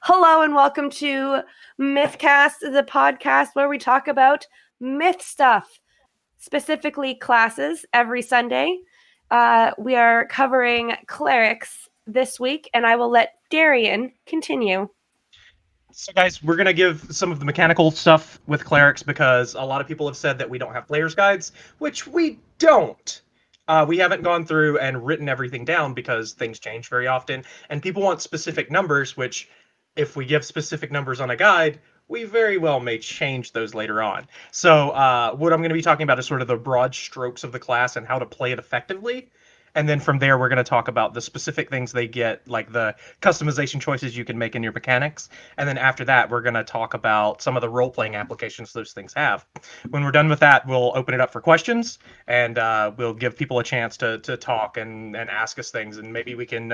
Hello and welcome to Mythcast, the podcast where we talk about myth stuff, specifically classes, every Sunday. We are covering Clerics this week, and I will let Darian continue. So, guys, we're going to give some of the mechanical stuff with Clerics because a lot of people have said that we don't have player's guides, which we don't. We haven't gone through and written everything down because things change very often, and people want specific numbers, which, if we give specific numbers on a guide, we very well may change those later on. So, what I'm going to be talking about is sort of the broad strokes of the class and how to play it effectively. And then from there, we're going to talk about the specific things they get, like the customization choices you can make in your mechanics. And then after that, we're going to talk about some of the role playing applications those things have. When we're done with that, we'll open it up for questions and we'll give people a chance to talk and ask us things. And maybe we can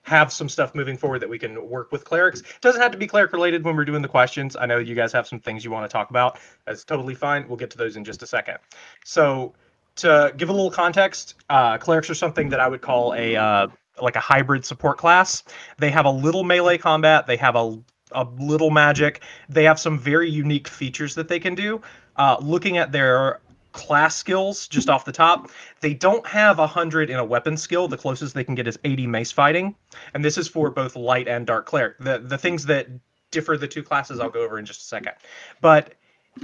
have some stuff moving forward that we can work with clerics. It doesn't have to be cleric related when we're doing the questions. I know you guys have some things you want to talk about. That's totally fine. We'll get to those in just a second. So, to give a little context, clerics are something that I would call like a hybrid support class. They have a little melee combat. They have a little magic. They have some very unique features that they can do. Looking at their class skills just off the top, they don't have 100 in a weapon skill. The closest they can get is 80 mace fighting, and this is for both light and dark cleric. The things that differ the two classes I'll go over in just a second. But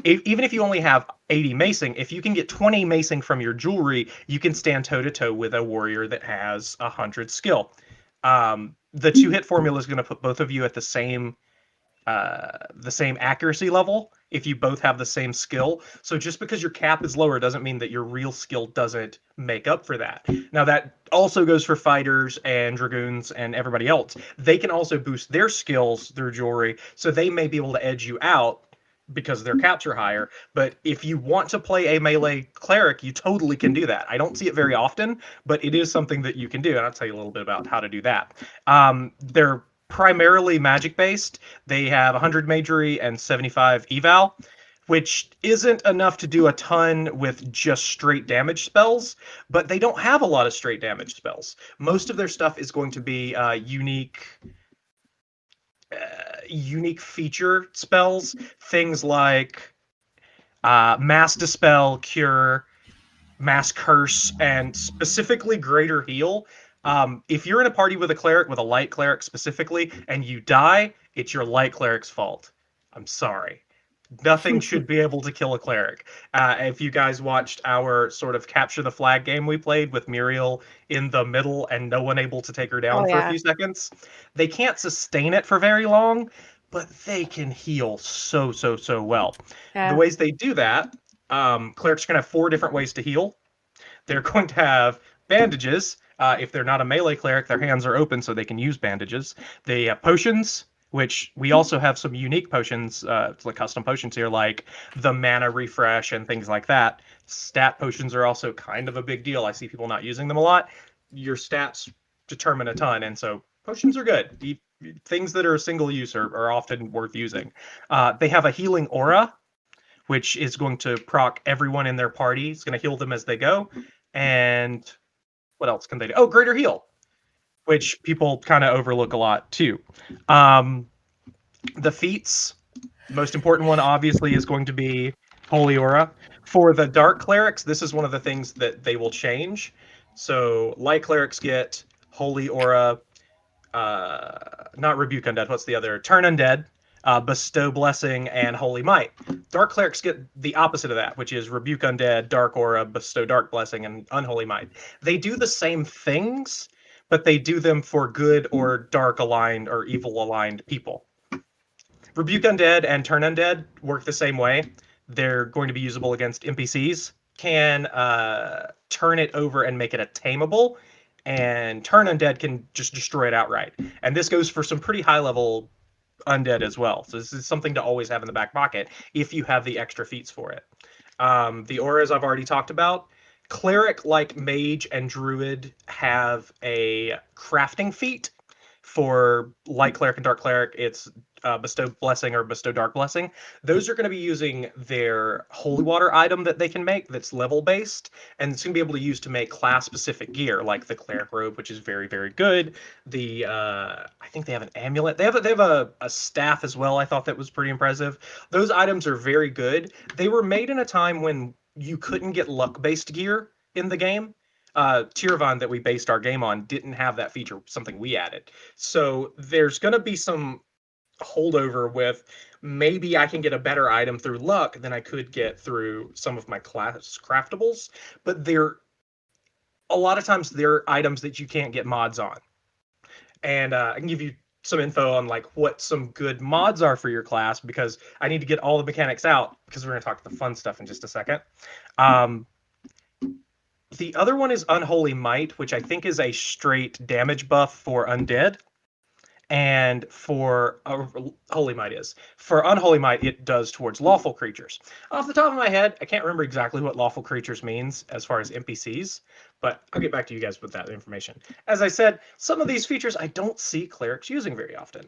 even if you only have 80 macing, if you can get 20 macing from your jewelry, you can stand toe to toe with a warrior that has 100 skill. The 2-hit formula is going to put both of you at the same accuracy level if you both have the same skill. So just because your cap is lower doesn't mean that your real skill doesn't make up for that. Now that also goes for fighters and dragoons and everybody else. They can also boost their skills through jewelry, so they may be able to edge you out because their caps are higher. But if you want to play a melee cleric, you totally can do that. I don't see it very often, but it is something that you can do, and I'll tell you a little bit about how to do that. They're primarily magic based. They have 100 magery and 75 eval, which isn't enough to do a ton with just straight damage spells, but they don't have a lot of straight damage spells. Most of their stuff is going to be unique feature spells, things like mass dispel, cure, mass curse, and specifically greater heal. If you're in a party with a cleric, with a light cleric specifically, and you die, it's your light cleric's fault. I'm sorry. Nothing should be able to kill a cleric. If you guys watched our sort of capture the flag game we played with Muriel in the middle and no one able to take her down for a few seconds, they can't sustain it for very long, but they can heal so well. Yeah. The ways they do that, clerics are going to have 4 different ways to heal. They're going to have bandages. If they're not a melee cleric, their hands are open, so they can use bandages. They have potions, which we also have some unique potions, like custom potions here, like the mana refresh and things like that. Stat potions are also kind of a big deal. I see people not using them a lot. Your stats determine a ton, and so potions are good. Things that are single use are often worth using. They have a healing aura, which is going to proc everyone in their party. It's going to heal them as they go. And what else can they do? Oh, greater heal, which people kind of overlook a lot too. The feats, the most important one obviously is going to be Holy Aura. For the Dark Clerics, this is one of the things that they will change. So Light Clerics get Holy Aura, not Rebuke Undead, what's the other? Turn Undead, Bestow Blessing, and Holy Might. Dark Clerics get the opposite of that, which is Rebuke Undead, Dark Aura, Bestow Dark Blessing, and Unholy Might. They do the same things, but they do them for good or dark aligned or evil aligned people. Rebuke Undead and Turn Undead work the same way. They're going to be usable against NPCs. Can turn it over and make it a tameable, and Turn Undead can just destroy it outright. And this goes for some pretty high level undead as well. So this is something to always have in the back pocket if you have the extra feats for it. The auras I've already talked about. Cleric, like Mage and Druid, have a crafting feat. For Light Cleric and Dark Cleric, it's Bestow Blessing or Bestow Dark Blessing, those are going to be using their Holy Water item that they can make that's level based, and it's going to be able to use to make class specific gear, like the Cleric robe, which is very, very good. The I think they have an amulet. They have a staff as well. I thought that was pretty impressive. Those items are very good. They were made in a time when you couldn't get luck based gear in the game. Tiravan that we based our game on didn't have that feature, something we added. So there's going to be some holdover with maybe I can get a better item through luck than I could get through some of my class craftables, but they're a lot of times they're items that you can't get mods on. And I can give you some info on like what some good mods are for your class because I need to get all the mechanics out because we're going to talk the fun stuff in just a second. The other one is Unholy Might, which I think is a straight damage buff for undead. And for Holy Might is. For Unholy Might, it does towards lawful creatures. Off the top of my head, I can't remember exactly what lawful creatures means as far as NPCs, but I'll get back to you guys with that information. As I said, some of these features I don't see clerics using very often.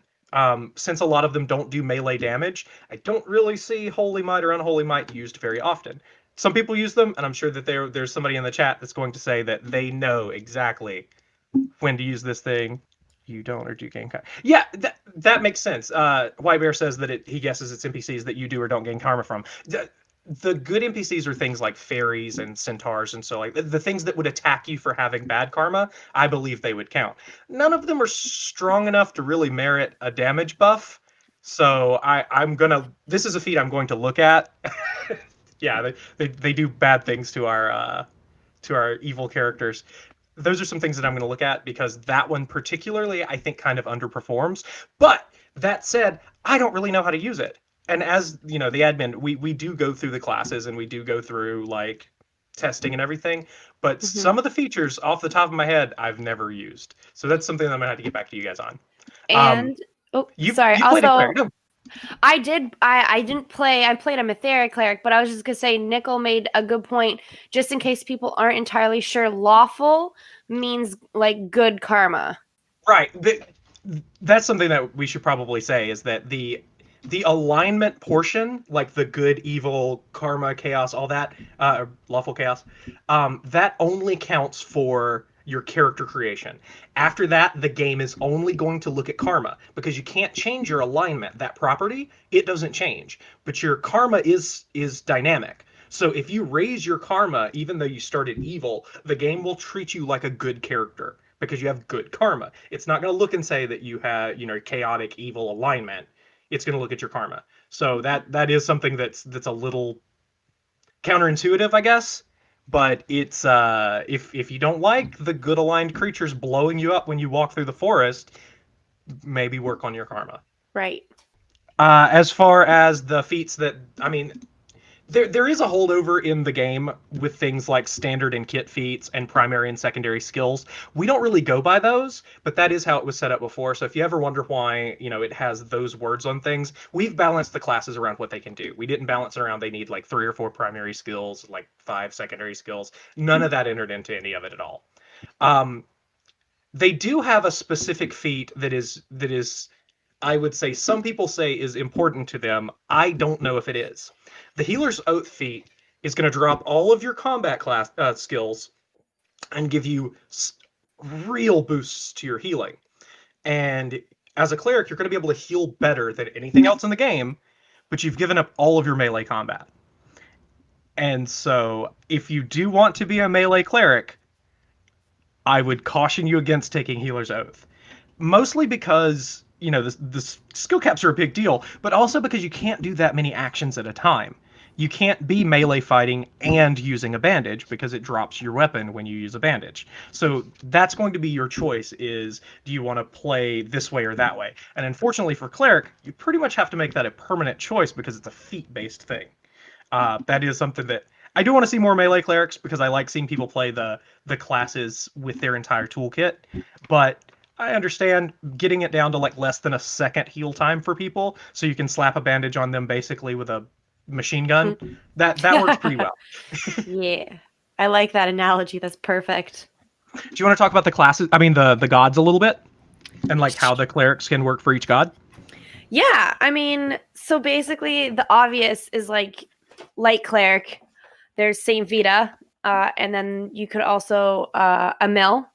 Since a lot of them don't do melee damage, I don't really see Holy Might or Unholy Might used very often. Some people use them, and I'm sure that there's somebody in the chat that's going to say that they know exactly when to use this thing. You don't, or do you gain karma? Yeah, that makes sense. White Bear says that he guesses it's NPCs that you do or don't gain karma from. The good NPCs are things like fairies and centaurs, and so like the things that would attack you for having bad karma, I believe they would count. None of them are strong enough to really merit a damage buff, so I'm gonna. This is a feat I'm going to look at. Yeah, they do bad things to our evil characters. Those are some things that I'm going to look at because that one particularly I think kind of underperforms. But that said, I don't really know how to use it. And as you know, the admin, we do go through the classes and we do go through like testing and everything. But some of the features off the top of my head, I've never used. So that's something that I'm gonna have to get back to you guys on. And you sorry. played a Also, cleric. No. I did. I didn't play. I played a Mythcast cleric, but I was just gonna say Nickel made a good point. Just in case people aren't entirely sure, lawful means like good karma. Right. That's something that we should probably say is that the alignment portion, like the good, evil, karma, chaos, all that, lawful chaos, that only counts for your character creation. After that, the game is only going to look at karma because you can't change your alignment. That property, it doesn't change, but your karma is dynamic. So if you raise your karma, even though you started evil, the game will treat you like a good character because you have good karma. It's not going to look and say that you have, chaotic evil alignment. It's going to look at your karma. So that is something that's a little counterintuitive, I guess. But it's if you don't like the good aligned creatures blowing you up when you walk through the forest, maybe work on your karma. Right. As far as the feats that, I mean, there is a holdover in the game with things like standard and kit feats and primary and secondary skills. We don't really go by those, but that is how it was set up before. So if you ever wonder why, it has those words on things, we've balanced the classes around what they can do. We didn't balance it around they need like 3 or 4 primary skills, like 5 secondary skills. None of that entered into any of it at all. They do have a specific feat that is I would say some people say is important to them. I don't know if it is. The Healer's Oath feat is going to drop all of your combat class skills and give you real boosts to your healing. And as a cleric, you're going to be able to heal better than anything else in the game, but you've given up all of your melee combat. And so if you do want to be a melee cleric, I would caution you against taking Healer's Oath. Mostly because the skill caps are a big deal, but also because you can't do that many actions at a time. You can't be melee fighting and using a bandage because it drops your weapon when you use a bandage. So that's going to be your choice is, do you want to play this way or that way? And unfortunately for Cleric, you pretty much have to make that a permanent choice because it's a feat-based thing. That is something that I do want to see more melee clerics because I like seeing people play the classes with their entire toolkit, but I understand getting it down to like less than a second heal time for people, so you can slap a bandage on them basically with a machine gun. That works pretty well. Yeah, I like that analogy. That's perfect. Do you want to talk about the classes? I mean, the gods a little bit, and like how the clerics can work for each god? Yeah, I mean, so basically the obvious is like light cleric. There's Saint Vita, and then you could also a mill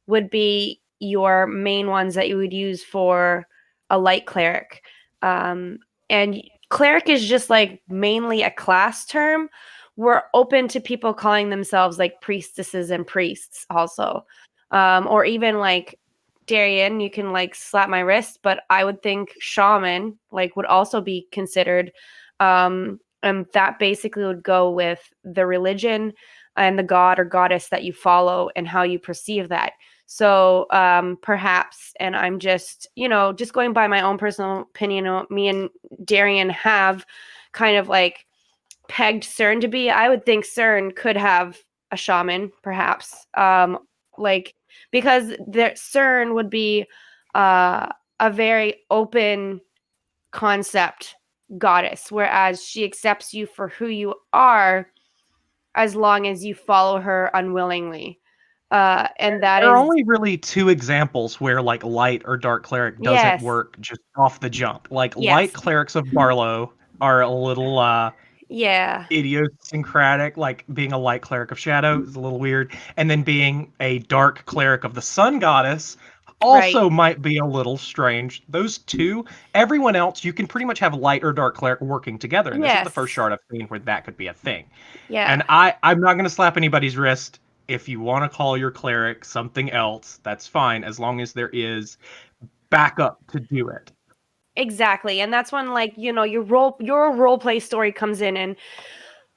would be your main ones that you would use for a light cleric. Um, and cleric is just like mainly a class term. We're open to people calling themselves like priestesses and priests also. Or even like Darian, you can like slap my wrist, but I would think shaman like would also be considered. And that basically would go with the religion and the god or goddess that you follow and how you perceive that. So perhaps, and I'm just, just going by my own personal opinion, me and Darian have kind of like pegged CERN to be. I would think CERN could have a shaman, perhaps. Like because CERN would be uh, a very open concept goddess, whereas she accepts you for who you are as long as you follow her unwillingly. And that There are is, only really two examples where like light or dark cleric doesn't yes, work just off the jump. Like light yes, clerics of Barlow are a little yeah, idiosyncratic, like being a light cleric of Shadow is a little weird, and then being a dark cleric of the Sun Goddess right, also might be a little strange. Those two, everyone else, you can pretty much have light or dark cleric working together, and this is the first yes, shard I've seen where that could be a thing. And yeah. I'm not going to slap anybody's wrist. If you want to call your cleric something else, that's fine, as long as there is backup to do it. Exactly. And that's when like, your role play story comes in, and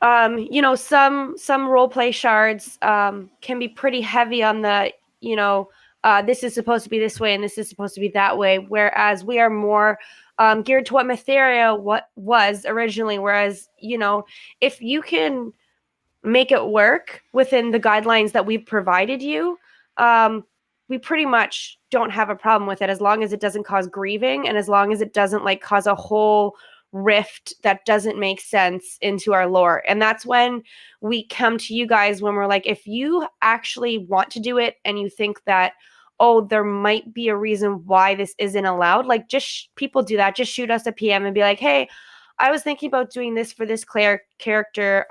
some role play shards can be pretty heavy on the, this is supposed to be this way and this is supposed to be that way, whereas we are more geared to what Mytheria what was originally, whereas, if you can make it work within the guidelines that we've provided you, um, we pretty much don't have a problem with it as long as it doesn't cause grieving and as long as it doesn't like cause a whole rift that doesn't make sense into our lore. And that's when we come to you guys when we're like, if you actually want to do it and you think that, oh, there might be a reason why this isn't allowed, like just people do that. Just shoot us a PM and be like, hey, I was thinking about doing this for this character.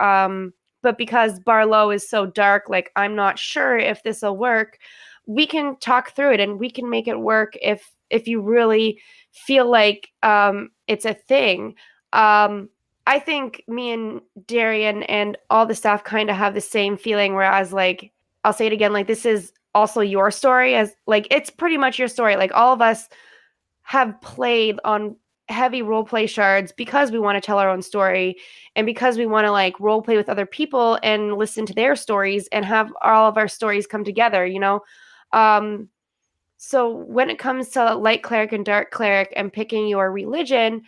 But because Barlow is so dark, like I'm not sure if this will work. We can talk through it and we can make it work if you really feel like it's a thing. I think me and Darian and all the staff kind of have the same feeling. Whereas, like, I'll say it again, like this is also your story, as like it's pretty much your story. Like all of us have played on heavy role play shards because we want to tell our own story and because we want to like role play with other people and listen to their stories and have all of our stories come together. um so when it comes to light cleric and dark cleric and picking your religion,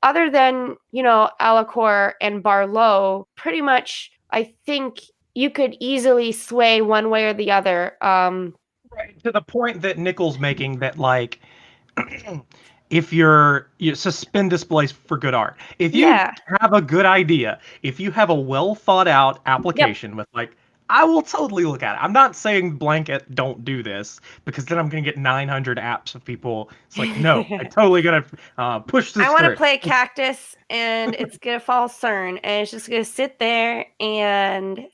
other than Alacor and Barlow, pretty much I think you could easily sway one way or the other. Right. To the point that Nickel's making that like if you suspend disbelief for good art. If you Yeah. have a good idea, if you have a well thought out Yep. application with like I will totally look at it. I'm not saying blanket don't do this because then I'm gonna get 900 apps of people. It's like no, I'm totally gonna push I this want to through. play a cactus and it's gonna fall CERN and it's just gonna sit there and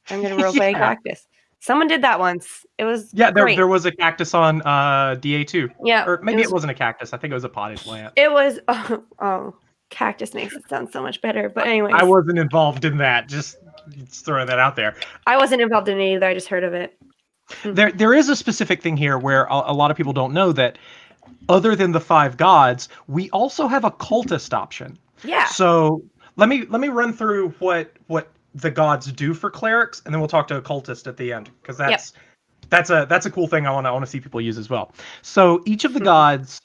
I'm gonna roleplay a Yeah, cactus. Someone did that once. It was yeah. There great. there was a cactus on DA2, Yeah, or it maybe it was. wasn't a cactus. I think it was a potted plant. It was. Oh, cactus makes it sound so much better. But I anyways, wasn't involved in that. Just throwing that out there. I wasn't involved in it either. I just heard of it. Hmm. There is a specific thing here where a lot of people don't know that other than the five gods, we also have a cultist option. Yeah. So let me run through what the gods do for clerics, and then we'll talk to a cultist at the end because Yep. that's a cool thing I want to see people use as well. So each of the gods,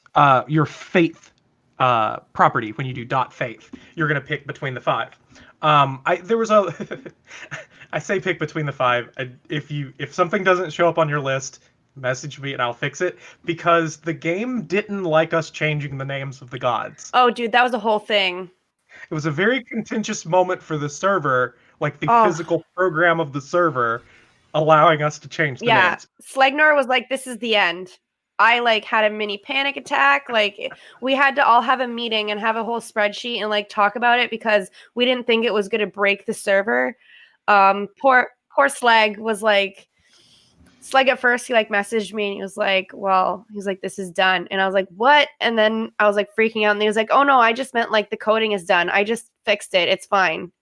your faith property when you do dot faith, you're gonna pick between the five. I there was a I say pick between the five. If something doesn't show up on your list, message me and I'll fix it because the game didn't like us changing the names of the gods. Oh, dude, that was a whole thing. It was a very contentious moment for the server, like the Oh, physical program of the server allowing us to change the yeah. names. Slegnor was like, "This is the end." I like had a mini panic attack. Like we had to all have a meeting and have a whole spreadsheet and like talk about it because we didn't think it was going to break the server. Poor Slag was like, Slag at first he like messaged me and he was like, well, he's like, this is done. And I was like, what? And then I was like freaking out and he was like, oh no, I just meant like the coding is done. I just fixed it. It's fine.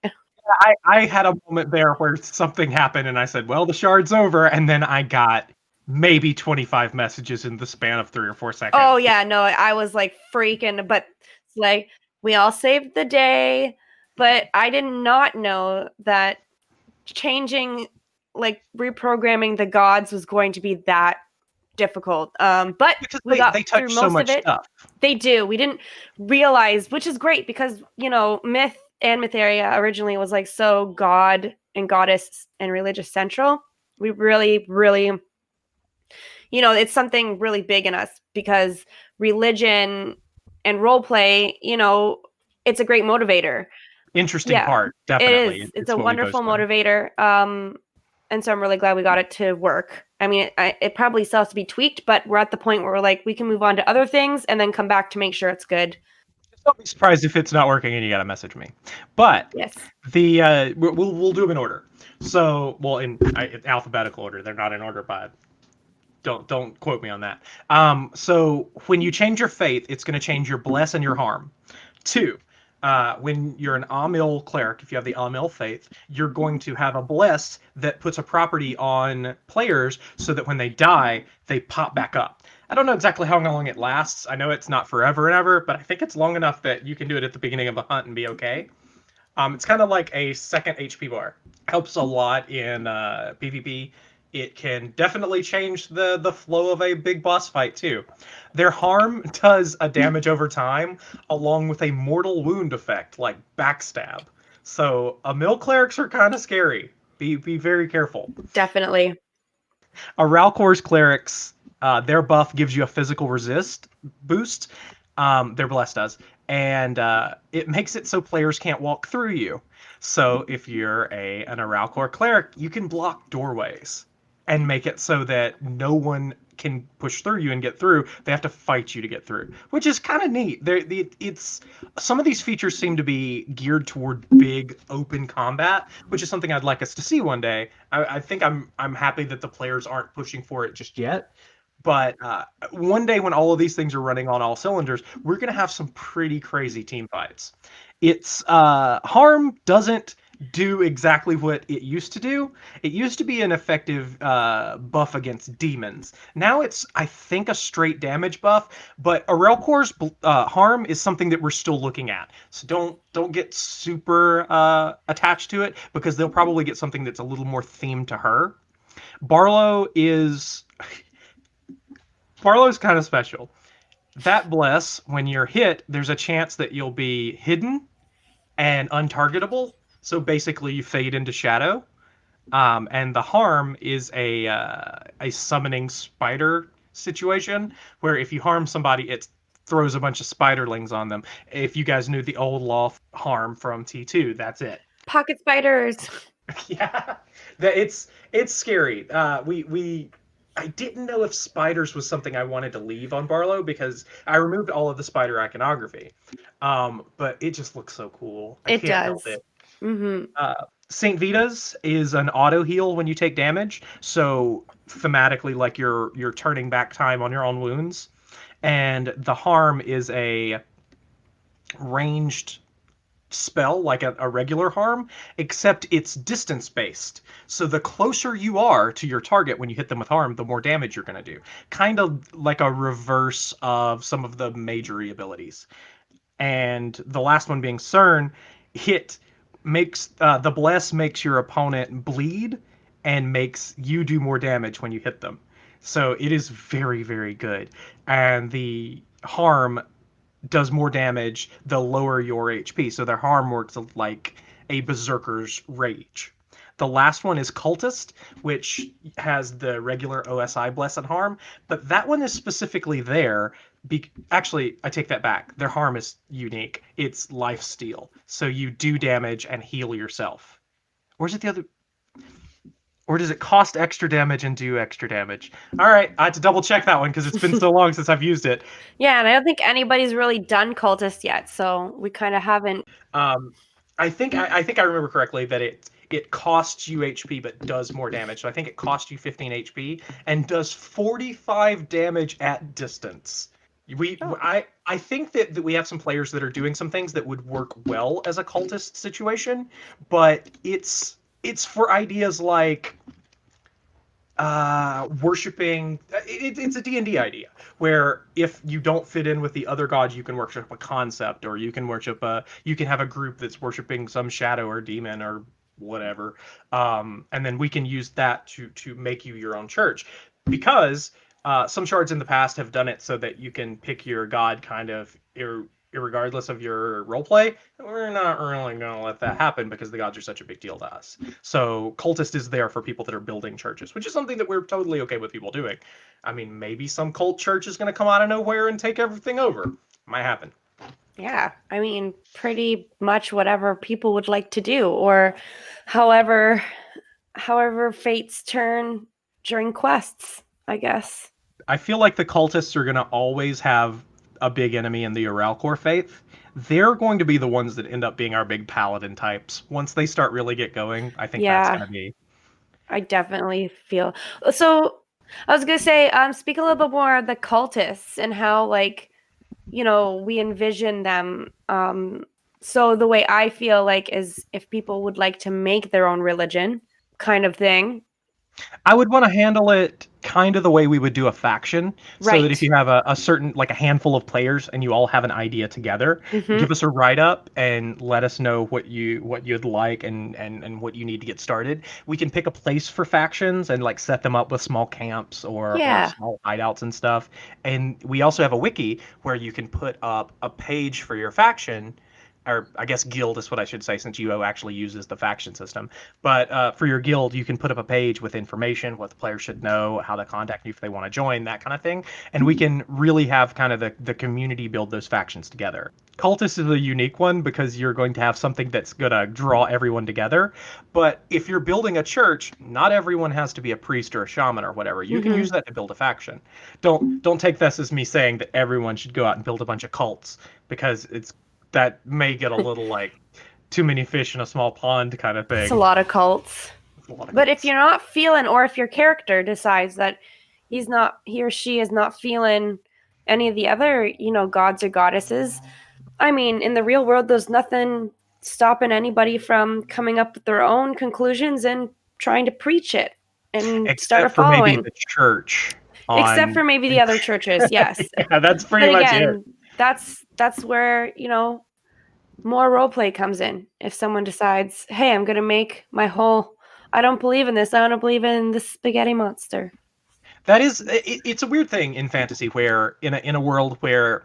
I had a moment there where something happened and I said, well, the shard's over. And then I got maybe 25 messages in the span of 3 or 4 seconds. Oh yeah, no, I was like freaking, but like we all saved the day, but I did not know that changing, like reprogramming the gods was going to be that difficult. But because we got they through touch so most much of it. stuff. They do. We didn't realize, which is great because, you know, Myth and Mytheria originally was like so god and goddess and religious central. We really, really, you know, it's something really big in us because religion and role play, you know, it's a great motivator. Interesting part, definitely. It is. It's It's a what we both wonderful find. motivator. And so I'm really glad we got it to work. I mean, it probably still has to be tweaked, but we're at the point where we're like, we can move on to other things and then come back to make sure it's good. Don't be surprised if it's not working and you got to message me. But Yes. we'll do them in order. So, well, in alphabetical order. They're not in order, but don't quote me on that. So when you change your faith, it's going to change your bless and your harm. 2, when you're an Amil cleric, if you have the Amil faith, you're going to have a bless that puts a property on players so that when they die, they pop back up. I don't know exactly how long it lasts. I know it's not forever and ever, but I think it's long enough that you can do it at the beginning of a hunt and be okay. It's kind of like a second HP bar. Helps a lot in PvP. It can definitely change the flow of a big boss fight too. Their harm does a damage over time, along with a mortal wound effect like backstab. So mill clerics are kind of scary. Be very careful. Definitely. A Ralcor's clerics, their buff gives you a physical resist boost. Their bless does, and it makes it so players can't walk through you. So if you're an Aralcor cleric, you can block doorways and make it so that no one can push through you and get through. They have to fight you to get through, which is kind of neat. It's some of these features seem to be geared toward big open combat, which is something I'd like us to see one day. I think I'm happy that the players aren't pushing for it just yet. But one day when all of these things are running on all cylinders, we're going to have some pretty crazy team fights. Its harm doesn't do exactly what it used to do. It used to be an effective buff against demons. Now it's, I think, a straight damage buff, but Arelcor's harm is something that we're still looking at. So don't get super attached to it, because they'll probably get something that's a little more themed to her. Barlow's kind of special. That bless, when you're hit, there's a chance that you'll be hidden and untargetable. So basically, you fade into shadow. And the harm is a summoning spider situation, where if you harm somebody, it throws a bunch of spiderlings on them. If you guys knew the old law harm from T2, that's it. Pocket spiders. Yeah, it's scary. I didn't know if spiders was something I wanted to leave on Barlow, because I removed all of the spider iconography. But it just looks so cool. I It can't does. help it. Mm-hmm. Saint Vita's is an auto heal when you take damage, so thematically, like you're turning back time on your own wounds, and the harm is a ranged spell like a regular harm, except it's distance based. So the closer you are to your target when you hit them with harm, the more damage you're going to do. Kind of like a reverse of some of the majory abilities. And the last one being CERN, hit makes the bless makes your opponent bleed and makes you do more damage when you hit them. So it is very, very good. And the harm does more damage the lower your HP. So their harm works like a berserker's rage. The last one is Cultist, which has the regular OSI bless and harm, but that one is specifically there. Actually, I take that back. Their harm is unique. It's life steal, so you do damage and heal yourself. Or is it the other? Or does it cost extra damage and do extra damage? All right, I had to double check that one because it's been so long since I've used it. Yeah, and I don't think anybody's really done Cultist yet, so we kind of haven't. Um, I think I remember correctly that it costs you HP but does more damage. So I think it costs you 15 HP and does 45 damage at distance. Oh, I think that we have some players that are doing some things that would work well as a cultist situation, but it's for ideas like worshiping it's a D&D idea where if you don't fit in with the other gods, you can worship a concept, or you can worship you can have a group that's worshiping some shadow or demon or whatever, and then we can use that to make you your own church, because some shards in the past have done it so that you can pick your god kind of irregardless of your roleplay. We're not really going to let that happen because the gods are such a big deal to us. So cultist is there for people that are building churches, which is something that we're totally okay with people doing. I mean, maybe some cult church is going to come out of nowhere and take everything over. Might happen. yeah. I mean, pretty much whatever people would like to do, or however, fates turn during quests, I guess. I feel like the cultists are going to always have a big enemy in the Uralcore faith. They're going to be the ones that end up being our big paladin types. Once they start really get going, I think that's Yeah, going to be. I definitely feel. So I was gonna say, speak a little bit more of the cultists and how, like, we envision them. So the way I feel like is if people would like to make their own religion, kind of thing. I would want to handle it kind of the way we would do a faction, so that if Right. you have a certain, like a handful of players and you all have an idea together, Mm-hmm. give us a write up and let us know what you'd like, and what you need to get started. We can pick a place for factions and like set them up with small camps or Yeah. small hideouts and stuff. And we also have a wiki where you can put up a page for your faction, or I guess guild is what I should say, since UO actually uses the faction system. But for your guild, you can put up a page with information, what the players should know, how to contact you if they want to join, that kind of thing. And we can really have kind of the community build those factions together. Cultist is a unique one because you're going to have something that's going to draw everyone together. But if you're building a church, not everyone has to be a priest or a shaman or whatever. You can Mm-hmm. use that to build a faction. Don't take this as me saying that everyone should go out and build a bunch of cults, because that may get a little like too many fish in a small pond kind of It's a thing. lot of cults. It's a lot of But if cults. you're not feeling, or if your character decides that he or she is not feeling any of the other, gods or goddesses, I mean, in the real world, there's nothing stopping anybody from coming up with their own conclusions and trying to preach it and start a Except for maybe following. the church Except on. for maybe the other churches, yes. Yeah, that's pretty Then much it. again, that's where, more role play comes in. If someone decides, hey, I'm gonna make my whole I don't believe in this, I don't believe in the spaghetti monster. That is, it's a weird thing in fantasy where in a world where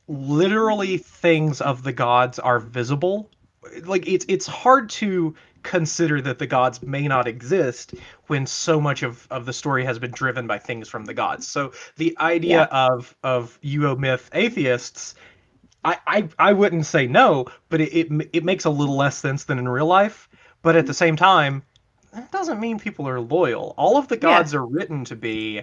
literally things of the gods are visible, like it's hard to consider that the gods may not exist when so much of the story has been driven by things from the gods. So the idea Yeah. of UO myth atheists, I wouldn't say no, but it makes a little less sense than in real life. But at the same time, that doesn't mean people are loyal. All of the Yeah. gods are written to be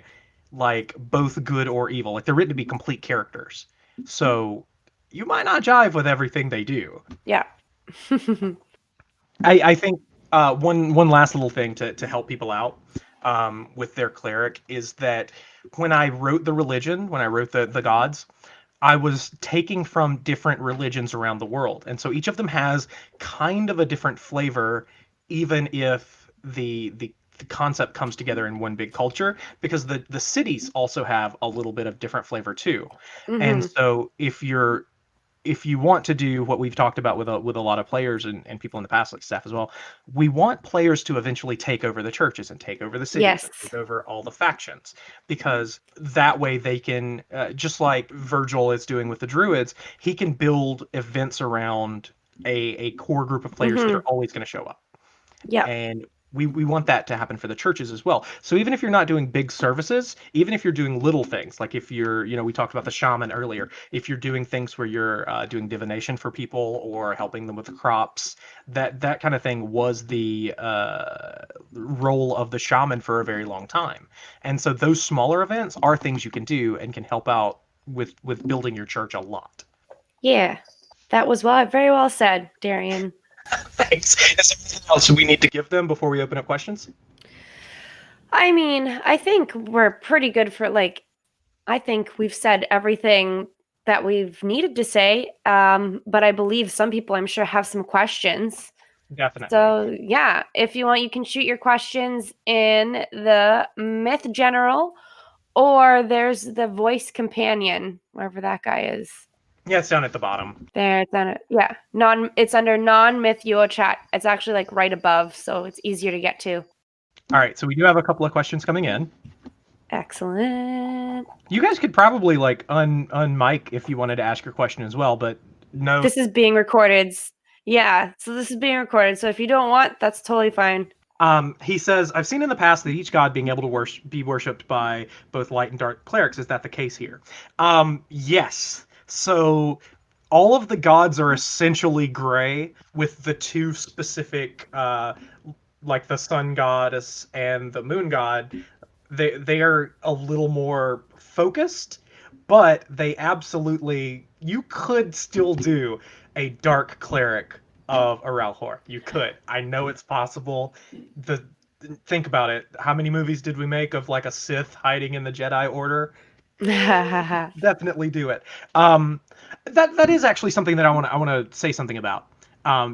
like both good or evil. Like they're written to be complete characters. So you might not jive with everything they do. Yeah. I think one last little thing to help people out with their cleric is that when I wrote the religion, when I wrote the gods, I was taking from different religions around the world, and so each of them has kind of a different flavor, even if the concept comes together in one big culture, because the cities also have a little bit of different flavor too. And Hmm. so if you want to do what we've talked about with a lot of players and people in the past, like staff as well, we want players to eventually take over the churches and take over the cities and Yes. take over all the factions, because that way they can, just like Virgil is doing with the druids, he can build events around a core group of players that Hmm. are always going to show up. Yeah. And we want that to happen for the churches as well. So even if you're not doing big services, even if you're doing little things, like if you're, we talked about the shaman earlier, if you're doing things where you're doing divination for people or helping them with the crops, that kind of thing was the role of the shaman for a very long time. And so those smaller events are things you can do and can help out with building your church a lot. Yeah, that was very well said, Darian. Thanks. Is there anything else we need to give them before we open up questions? I mean, I think we're pretty good for I think we've said everything that we've needed to say. But I believe some people, I'm sure, have some questions. Definitely. So yeah, if you want, you can shoot your questions in the Myth General, or there's the Voice Companion, wherever that guy is. Yeah, it's down at the bottom. There, it's on it. Yeah, it's under non-Myth chat. It's actually like right above, so it's easier to get to. All right, so we do have a couple of questions coming in. Excellent. You guys could probably like mic if you wanted to ask your question as well, but no. This is being recorded. Yeah, so this is being recorded. So if you don't want, that's totally fine. He says, I've seen in the past that each god being able to be worshipped by both light and dark clerics. Is that the case here? Yes. So all of the gods are essentially gray, with the two specific, like the sun goddess and the moon god. They are a little more focused, but they absolutely, you could still do a dark cleric of Aralhor. You could. I know it's possible. Think about it. How many movies did we make of like a Sith hiding in the Jedi Order? Definitely do it. That is actually something that I want to say something about.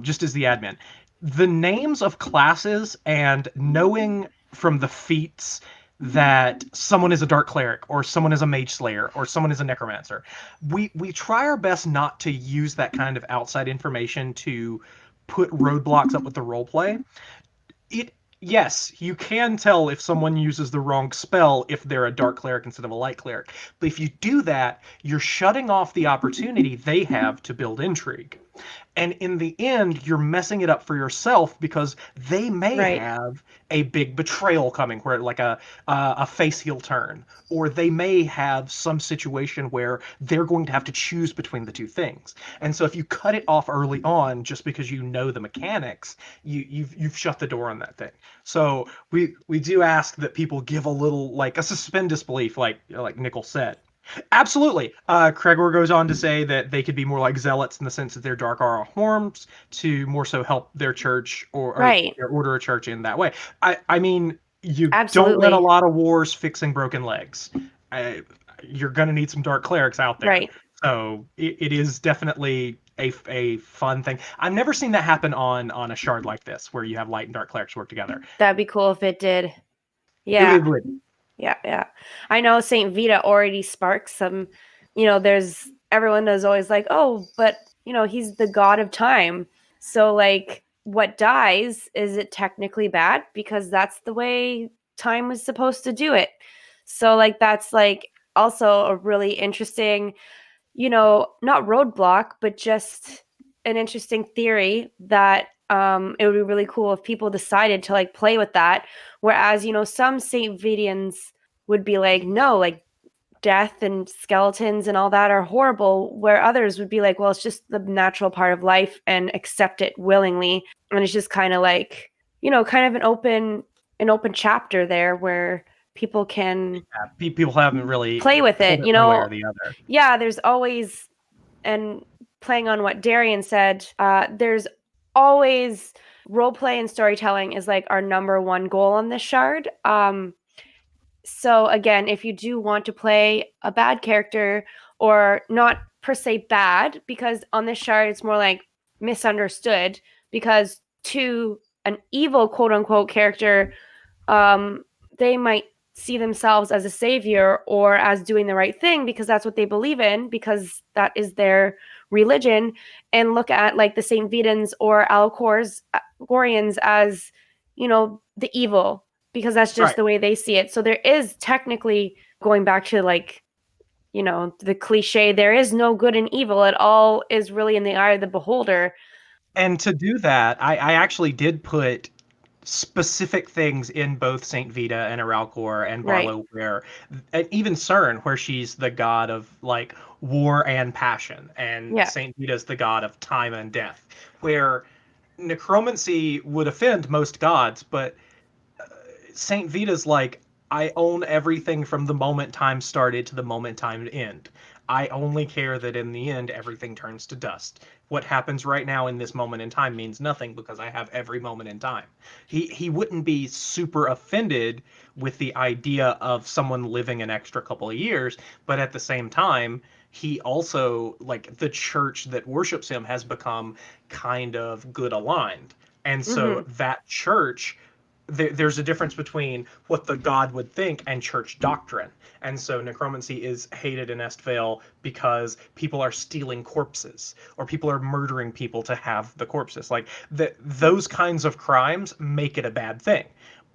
Just as the admin, the names of classes and knowing from the feats that someone is a dark cleric or someone is a mage slayer or someone is a necromancer, we try our best not to use that kind of outside information to put roadblocks up with the roleplay. Yes, you can tell if someone uses the wrong spell if they're a dark cleric instead of a light cleric. But if you do that, you're shutting off the opportunity they have to build intrigue. And in the end, you're messing it up for yourself because they may have a big betrayal coming, where like a face heel turn, or they may have some situation where they're going to have to choose between the two things. And so if you cut it off early on just because you know the mechanics, you've shut the door on that thing. So we do ask that people give a little, like, a suspend disbelief, like Nickel said. Absolutely. Gregor goes on to say that they could be more like zealots in the sense that they're dark aura horns to more so help their church or their order of church in that way. I mean, you don't win a lot of wars fixing broken legs. You're going to need some dark clerics out there. Right. So it is definitely a fun thing. I've never seen that happen on a shard like this, where you have light and dark clerics work together. That'd be cool if it did. Yeah. It would. Yeah. I know St. Vita already sparks some, there's, everyone is always like, oh, but, he's the god of time. So, like, what dies, is it technically bad? Because that's the way time was supposed to do it. So, like, that's, like, also a really interesting, not roadblock, but just an interesting theory that it would be really cool if people decided to like play with that. Whereas, some St. Vidians would be like, no, like death and skeletons and all that are horrible, where others would be like, well, it's just the natural part of life and accept it willingly. And it's just kind of like, kind of an open chapter there where people can people haven't really play with it, one way or the other. Yeah, there's always, and playing on what Darian said, there's always roleplay and storytelling is like our number one goal on this shard. So again, if you do want to play a bad character, or not per se bad, because on this shard it's more like misunderstood, because to an evil quote unquote character, they might see themselves as a savior or as doing the right thing because that's what they believe in, because that is their religion, and look at like the St. Vidans or Alcorians as, the evil, because that's just the way they see it. So there is technically, going back to like, the cliche, there is no good and evil. It all is really in the eye of the beholder. And to do that, I actually did put specific things in both Saint Vita and Aralcor and Right. Barlow, and even Cern, where she's the god of like war and passion, and Yeah. Saint Vita's the god of time and death, where necromancy would offend most gods, but Saint Vita's like, I own everything from the moment time started to the moment time end. I only care that in the end everything turns to dust. What happens right now in this moment in time means nothing because I have every moment in time. He wouldn't be super offended with the idea of someone living an extra couple of years, but at the same time, he also, like, the church that worships him has become kind of good aligned. And so that church, there's a difference between what the god would think and church doctrine. And so necromancy is hated in Estvale because people are stealing corpses or people are murdering people to have the corpses. Like those kinds of crimes make it a bad thing.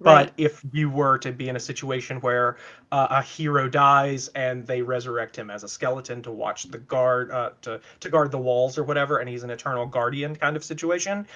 Right. But if you were to be in a situation where a hero dies and they resurrect him as a skeleton to watch the guard, to guard the walls or whatever, and he's an eternal guardian kind of situation,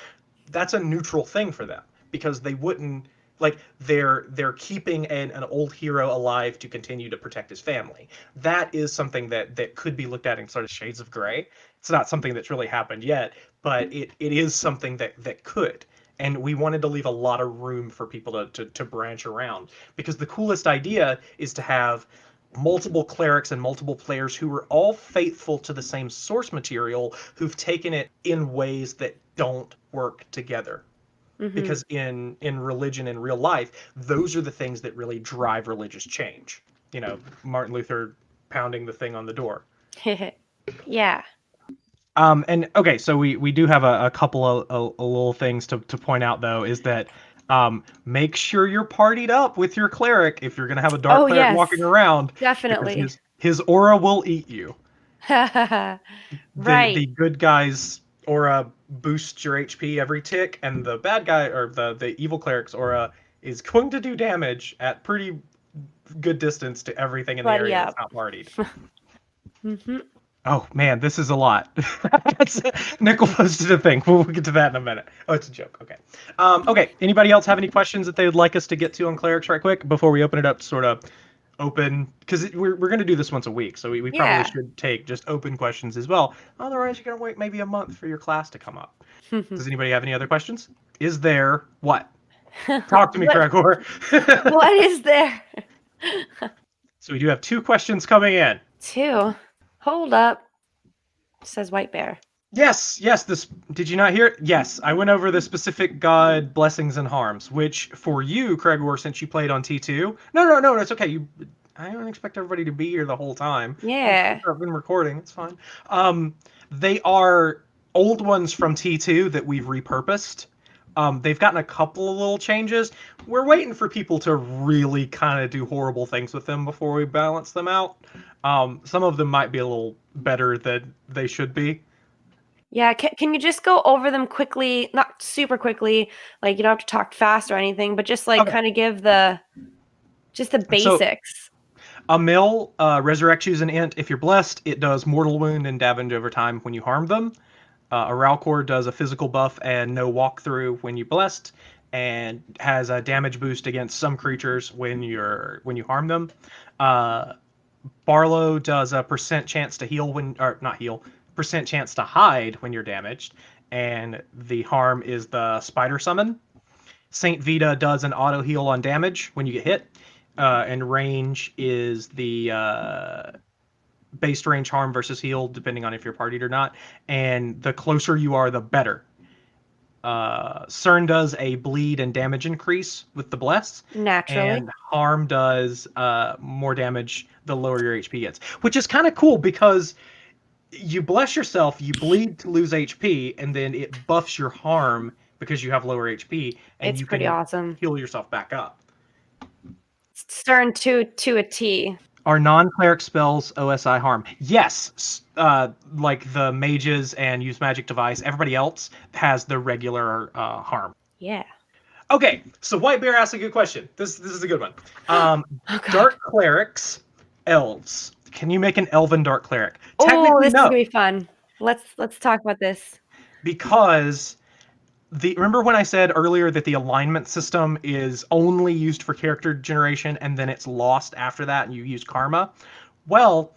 that's a neutral thing for them because they wouldn't, like, they're keeping an old hero alive to continue to protect his family. That is something that could be looked at in sort of shades of gray. It's not something that's really happened yet, but it is something that could. And we wanted to leave a lot of room for people to branch around, because the coolest idea is to have multiple clerics and multiple players who are all faithful to the same source material, who've taken it in ways that don't work together. Because in religion in real life, those are the things that really drive religious change. You know, Martin Luther pounding the thing on the door. Yeah. And okay, so we do have a couple of a little things to point out, though, is that make sure you're partied up with your cleric if you're gonna have a dark cleric yes. walking around, Definitely. because his aura will eat you. Right. The good guys aura boosts your HP every tick, and the bad guy, or the evil cleric's aura, is going to do damage at pretty good distance to everything in the area that's not partied. Oh man, this is a lot. Nickel posted a thing. We'll get to that in a minute. Oh, it's a joke. Okay. Okay. Anybody else have any questions that they would like us to get to on clerics right quick before we open it up to sort of open? Because we're going to do this once a week, so we probably should take just open questions as well. Otherwise, you're going to wait maybe a month for your class to come up. Does anybody have any other questions? Is there what? Talk to me, Gregor. What is there? So we do have 2 questions coming in. 2. Hold up. Says White Bear. Yes, this, did you not hear it? Yes, I went over the specific god blessings and harms, which for you, Craigor, since you played on T2. No, it's okay. I don't expect everybody to be here the whole time. Yeah. I've been recording. It's fine. They are old ones from T2 that we've repurposed. They've gotten a couple of little changes. We're waiting for people to really kind of do horrible things with them before we balance them out. Some of them might be a little better than they should be. Yeah, can you just go over them quickly? Not super quickly, like you don't have to talk fast or anything, but just like kind of give the basics. So, a mill resurrects you as an int. If you're blessed, it does mortal wound and damage over time when you harm them. A Ralcor does a physical buff and no walkthrough when you're blessed, and has a damage boost against some creatures when you harm them. Barlow does a % chance to heal % chance to hide when you're damaged, and the harm is the spider summon. Saint Vita does an auto heal on damage when you get hit, and range is the based range harm versus heal, depending on if you're partied or not. And the closer you are, the better. Cern does a bleed and damage increase with the bless. Naturally. And harm does more damage the lower your HP gets, which is kind of cool because you bless yourself, you bleed to lose HP, and then it buffs your harm because you have lower HP, and it's you pretty can awesome. Heal yourself back up. Cern to a T. Are non-cleric spells OSI harm? Yes. Like the mages and use magic device, everybody else has the regular harm. Yeah. Okay, so White Bear asked a good question. This is a good one. Dark clerics, elves. Can you make an elven dark cleric? Oh, this is gonna be fun. Let's talk about this. Because remember when I said earlier that the alignment system is only used for character generation and then it's lost after that and you use karma? Well,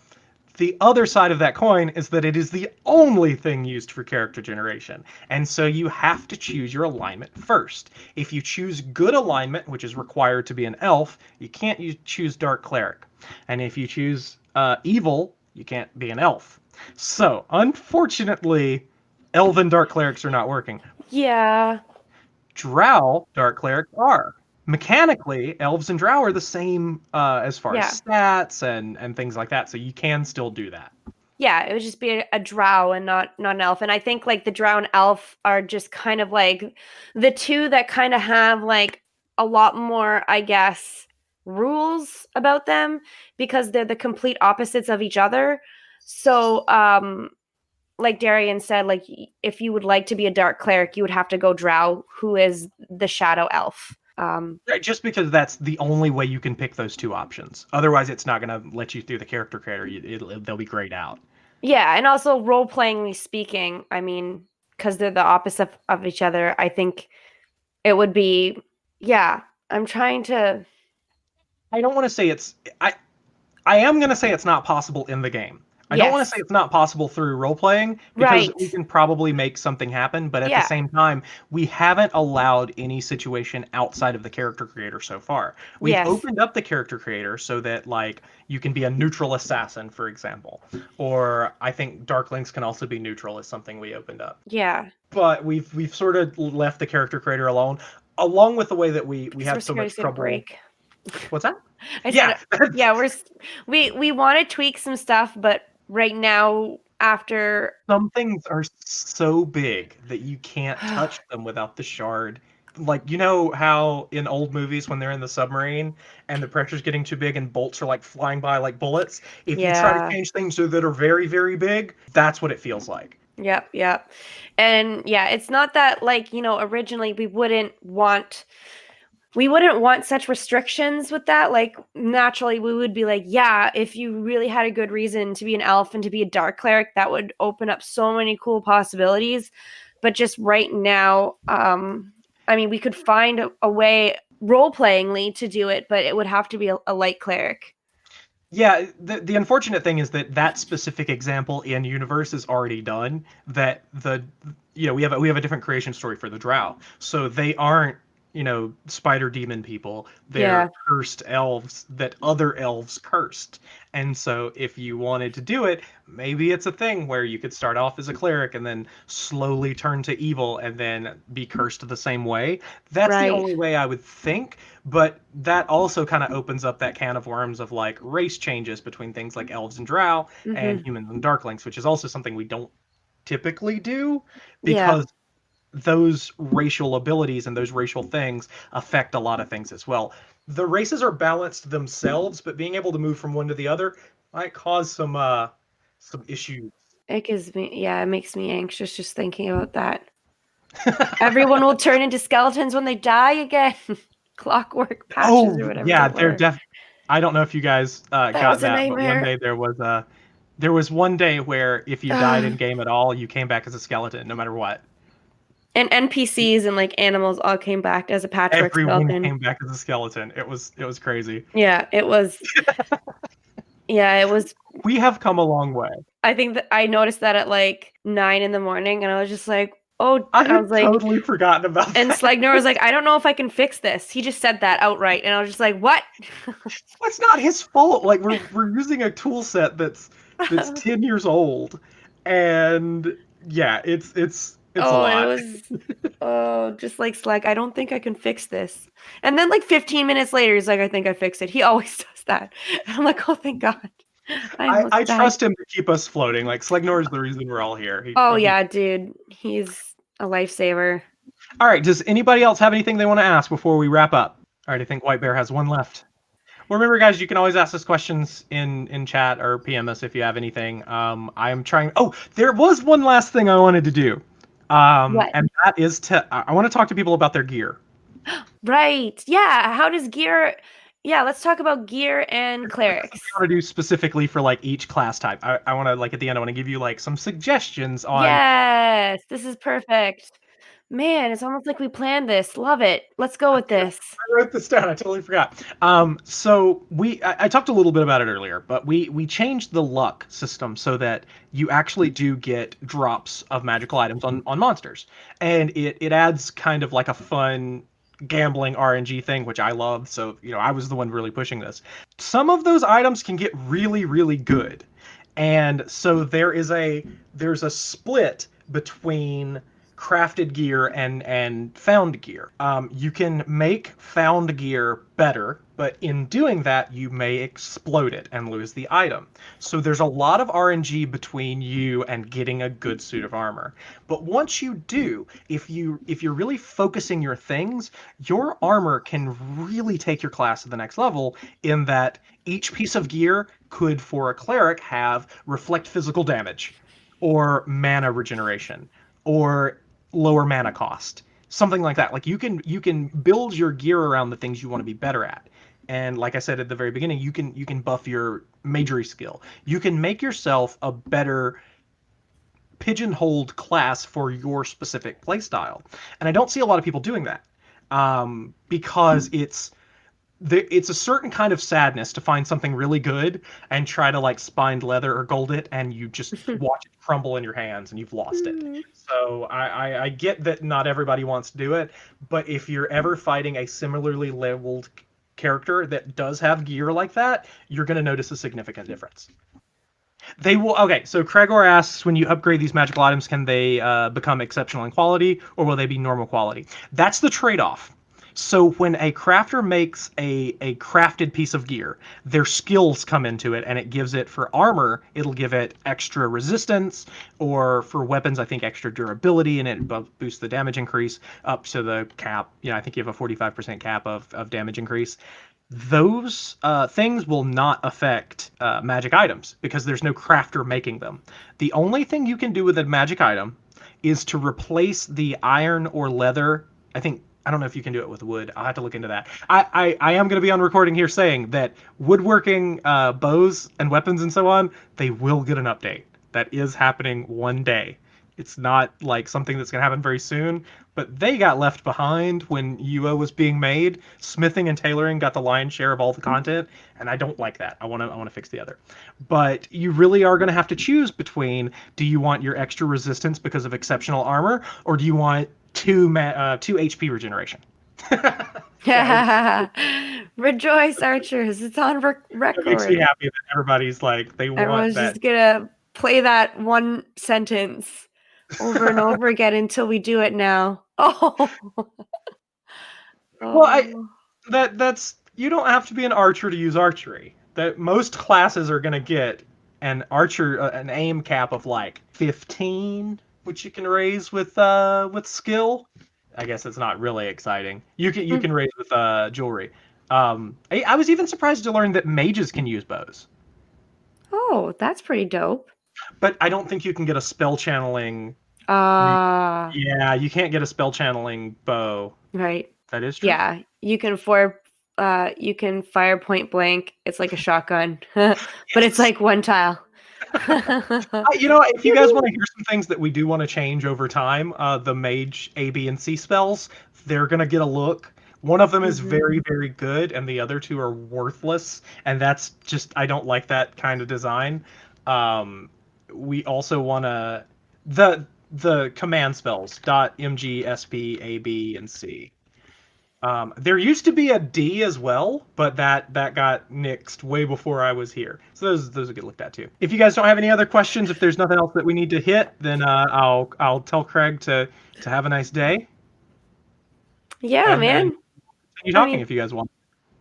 the other side of that coin is that it is the only thing used for character generation. And so you have to choose your alignment first. If you choose good alignment, which is required to be an elf, you can't choose dark cleric. And if you choose evil, you can't be an elf. So, unfortunately, elven dark clerics are not working. Yeah. Drow dark clerics are. Mechanically, elves and drow are the same as far Yeah. as stats and things like that, so you can still do that. Yeah, it would just be a drow and not an elf. And I think like the drow and elf are just kind of like the two that kind of have like a lot more, I guess, rules about them because they're the complete opposites of each other. So, like Darian said, like if you would like to be a dark cleric, you would have to go drow, who is the shadow elf. Right, just because that's the only way you can pick those two options. Otherwise, it's not going to let you through the character creator. They'll be grayed out. Yeah, and also role playingly speaking, I mean, because they're the opposite of each other, I think it would be, yeah. I'm trying to. I don't want to say it's. I am going to say it's not possible in the game. I don't want to Yes, say it's not possible through role playing because right. we can probably make something happen, but at the Yeah, same time, we haven't allowed any situation outside of the character creator so far. We've yes, opened up the character creator so that like you can be a neutral assassin, for example, or I think Darklings can also be neutral is something we opened up. yeah. But we've sort of left the character creator alone, along with the way that we Because we're have so scared much it's gonna trouble. break. What's that? I Yeah, said, yeah, we want to tweak some stuff, but right now, after, some things are so big that you can't touch them without the shard. Like, you know how in old movies when they're in the submarine and the pressure's getting too big and bolts are like flying by like bullets? If you try to yeah. change things so that are very, very big, that's what it feels like. Yep, yep. And yeah, it's not that like, originally we wouldn't want such restrictions with that. Like naturally we would be like, yeah, if you really had a good reason to be an elf and to be a dark cleric, that would open up so many cool possibilities. But just right now, I mean, we could find a way role playingly to do it, but it would have to be a light cleric. Yeah, the unfortunate thing is that that specific example in universe is already done. That we have a different creation story for the Drow, so they aren't spider demon people. Yeah, They're cursed elves that other elves cursed. And so if you wanted to do it, maybe it's a thing where you could start off as a cleric and then slowly turn to evil and then be cursed the same way. That's the right. only way I would think. But that also kind of opens up that can of worms of like race changes between things like elves and drow and Hmm. humans and darklings, which is also something we don't typically do Yeah, because those racial abilities and those racial things affect a lot of things as well. The races are balanced themselves, but being able to move from one to the other might cause some issues. it gives me, yeah, it makes me anxious just thinking about that. Everyone will turn into skeletons when they die again. Clockwork patches Oh or whatever they yeah, they're were. def. I don't know if you guys That got was a that, but one nightmare. day there was one day where if you died in And game at all, you came back as a skeleton no matter what. NPCs and like animals all came back as a patchwork Everyone skeleton. came back as a skeleton. It was crazy. Yeah, it was. Yeah, it was. We have come a long way. I think that I noticed that at like 9 in the morning, and I was just like, "Oh," I I had was like, totally forgotten about and that. Slegnor was like, "I don't know if I can fix this." He just said that outright, and I was just like, "What?" It's not his fault. Like we're using a tool set that's 10 years old, and yeah, it's a Oh, it lot. was just like Slag, I don't think I can fix this. And then like 15 minutes later, he's like, I think I fixed it. He always does that. And I'm like, oh, thank God. I almost I died. trust him to keep us floating. Like Slegnor is the reason we're all here. Oh yeah, dude. He's a lifesaver. All right. Does anybody else have anything they want to ask before we wrap up? All right. I think White Bear has one left. Well, remember, guys, you can always ask us questions in chat or PM us if you have anything. I am trying. Oh, there was one last thing I wanted to do, What? and that is I want to talk to people about their gear. Right. Yeah. How does gear Yeah, let's talk about gear and That's something clerics. I want to do specifically for like each class type. I want to like at the end I want to give you like some suggestions on Yes, this is perfect. Man, it's almost like we planned this. Love it. Let's go with this. I wrote this down. I totally forgot. So I talked a little bit about it earlier, but we changed the luck system so that you actually do get drops of magical items on monsters, and it adds kind of like a fun gambling RNG thing, which I love. So I was the one really pushing this. Some of those items can get really really good, and so there's a split between crafted gear and found gear. You can make found gear better, but in doing that, you may explode it and lose the item. So there's a lot of RNG between you and getting a good suit of armor. But once you do, if you're really focusing your things, your armor can really take your class to the next level in that each piece of gear could, for a cleric, have reflect physical damage or mana regeneration or lower mana cost, something like that. Like you can build your gear around the things you want to be better at. And like I said at the very beginning, you can buff your magery skill. You can make yourself a better pigeonholed class for your specific playstyle. And I don't see a lot of people doing that, because it's a certain kind of sadness to find something really good and try to like spined leather or gold it, and you just watch it crumble in your hands and you've lost it. So I get that not everybody wants to do it, but if you're ever fighting a similarly leveled character that does have gear like that, you're going to notice a significant difference. They will. Okay, so Gregor asks, when you upgrade these magical items, can they become exceptional in quality, or will they be normal quality? That's the trade-off. So when a crafter makes a crafted piece of gear, their skills come into it, and it gives it, for armor, it'll give it extra resistance, or for weapons, I think extra durability, and it boosts the damage increase up to the cap. I think you have a 45% cap of damage increase. Those things will not affect magic items because there's no crafter making them. The only thing you can do with a magic item is to replace the iron or leather. I don't know if you can do it with wood. I'll have to look into that. I am going to be on recording here saying that woodworking bows and weapons and so on, they will get an update. That is happening one day. It's not like something that's going to happen very soon, but they got left behind when UO was being made. Smithing and tailoring got the lion's share of all the content, and I don't like that. I want to fix the other. But you really are going to have to choose between, do you want your extra resistance because of exceptional armor, or do you want two HP regeneration? Rejoice, archers! It's on It makes me record. happy that everybody's like, they want Everyone's that. just gonna play that one sentence over and over again until we do it now. Oh. Well, that's you don't have to be an archer to use archery. That most classes are going to get an aim cap of like 15, which you can raise with skill. I guess it's not really exciting. You can raise with jewelry. I was even surprised to learn that mages can use bows, Oh, that's pretty dope. but I don't think you can get a spell channeling. Ah, Yeah, you can't get a spell channeling bow. right. That is true. Yeah, you can fire point blank. It's like a shotgun, but it's like one tile. If you guys want to hear some things that we do want to change over time, the mage A, B, and C spells, they're gonna get a look. One of them is very, very good, and the other two are worthless, and that's just, I don't like that kind of design. We also want to the command spells .mg, sp, ab, and c. There used to be a D as well, but that got nixed way before I was here. So those will get looked at too. If you guys don't have any other questions, if there's nothing else that we need to hit, then I'll tell Craig to have a nice day. Yeah, And man. continue talking if you guys want.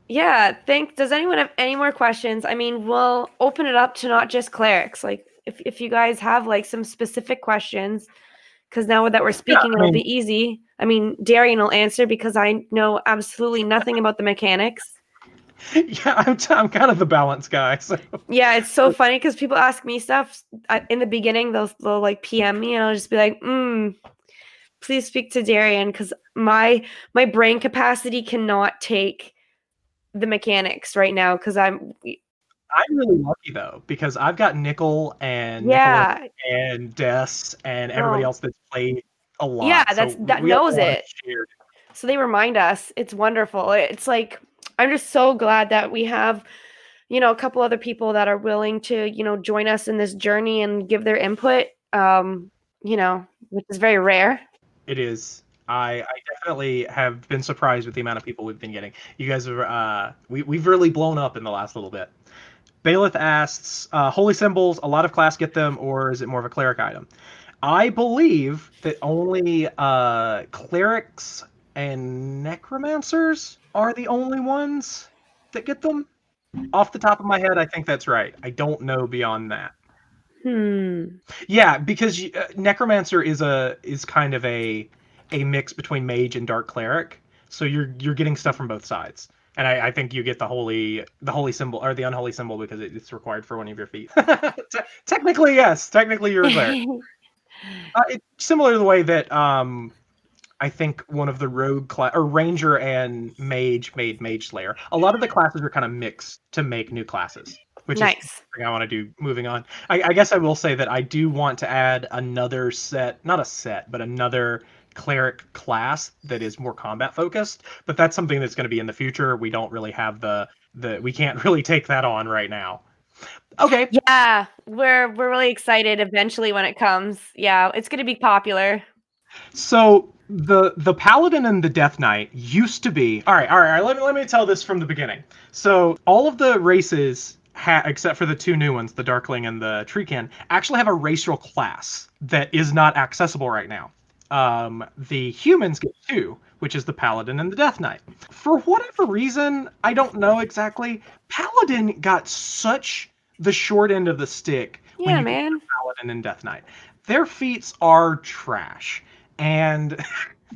Yeah, does anyone have any more questions? I mean, we'll open it up to not just clerics. Like if you guys have like some specific questions, because now that we're speaking, it'll be easy. I mean, Darian will answer because I know absolutely nothing about the mechanics. Yeah, I'm kind of the balance guy. So. Yeah, it's so funny because people ask me stuff in the beginning. They'll like PM me, and I'll just be like, please speak to Darian because my brain capacity cannot take the mechanics right now because I'm really lucky though because I've got Nickel and yeah Nicholas and Des and everybody else that's played a lot. Yeah, So that we have a knows lot of it. shared. So they remind us. It's wonderful. It's like, I'm just so glad that we have, a couple other people that are willing to, join us in this journey and give their input, which is very rare. It is. I definitely have been surprised with the amount of people we've been getting. You guys are we've really blown up in the last little bit. Bailiff asks, holy symbols, a lot of class get them, or is it more of a cleric item? I believe that only clerics and necromancers are the only ones that get them. Off the top of my head, I think that's right. I don't know beyond that. Yeah, because necromancer is kind of a mix between mage and dark cleric, so you're getting stuff from both sides. And I think you get the holy symbol or the unholy symbol because it's required for one of your feats. Technically, yes. Technically, you're a cleric. It's similar to the way that I think one of the rogue class or ranger and mage made mage slayer. A lot of the classes are kind of mixed to make new classes, which is something I want to do. Moving on, I guess I will say that I do want to add another set, not a set, but another cleric class that is more combat focused. But that's something that's going to be in the future. We don't really have the we can't really take that on right now. Okay. Yeah, we're really excited eventually when it comes. Yeah, it's going to be popular. So the Paladin and the Death Knight used to be all right. Let me tell this from the beginning. So all of the races, except for the two new ones, the Darkling and the Treekin, actually have a racial class that is not accessible right now. The humans get two, which is the Paladin and the Death Knight. For whatever reason, I don't know exactly. Paladin got such the short end of the stick when you get Paladin and Death Knight. Their feats are trash. And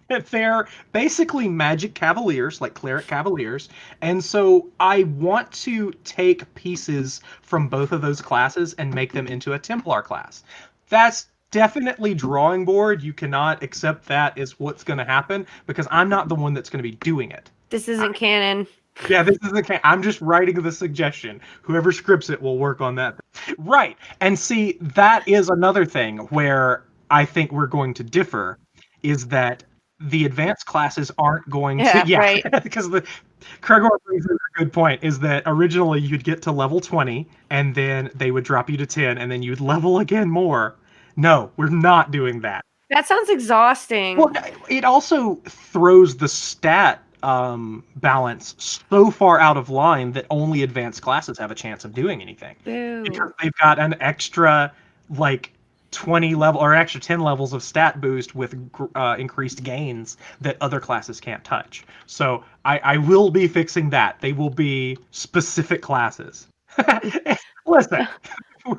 they're basically magic cavaliers, like cleric cavaliers. And so I want to take pieces from both of those classes and make them into a Templar class. That's definitely drawing board. You cannot accept that as what's going to happen because I'm not the one that's going to be doing it. This isn't canon. Yeah, this isn't canon. I'm just writing the suggestion. Whoever scripts it will work on that. Right. And see, that is another thing where I think we're going to differ. Is that the advanced classes aren't going to right. because Gregor brings up a good point is that originally you'd get to level 20 and then they would drop you to 10 and then you'd level again more. No, we're not doing that. That sounds exhausting. Well, it also throws the stat balance so far out of line that only advanced classes have a chance of doing anything. Boo. Because they've got an extra 20 level or extra 10 levels of stat boost with increased gains that other classes can't touch. So I will be fixing that. They will be specific classes. Listen,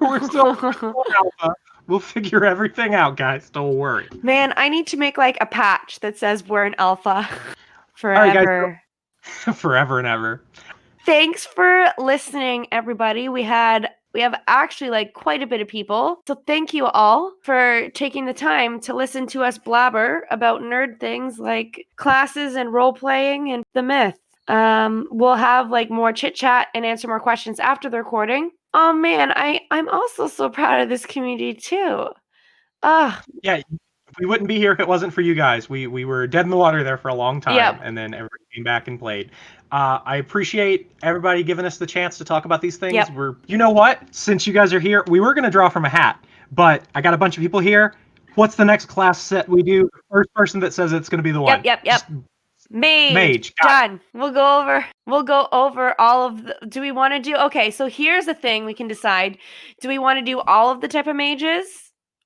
we're still alpha. We'll figure everything out, guys. Don't worry. Man, I need to make a patch that says we're an alpha forever. All right, guys. Forever and ever. Thanks for listening, everybody. We have actually quite a bit of people. So thank you all for taking the time to listen to us blabber about nerd things like classes and role playing and the myth. We'll have more chit chat and answer more questions after the recording. Oh man, I'm also so proud of this community too. Yeah, we wouldn't be here if it wasn't for you guys. We were dead in the water there for a long time, and then everybody came back and played. I appreciate everybody giving us the chance to talk about these things. You know what? Since you guys are here, we were going to draw from a hat, but I got a bunch of people here. What's the next class set we do? The first person that says it's going to be the one. Yep. Mage. Done. We'll go over all of the. Do we want to do? Okay, so here's the thing we can decide. Do we want to do all of the type of mages?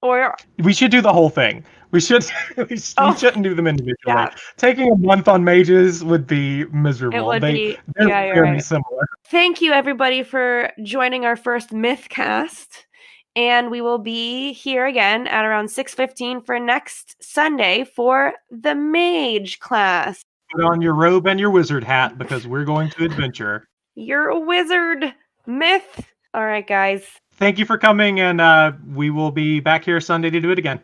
Or we should do the whole thing. We shouldn't do them individually. Yeah. Taking a month on mages would be miserable. It would be. They're very similar. Thank you, everybody, for joining our first Mythcast. And we will be here again at around 6:15 for next Sunday for the mage class. Put on your robe and your wizard hat because we're going to adventure. You're a wizard. Myth. All right, guys. Thank you for coming, and we will be back here Sunday to do it again.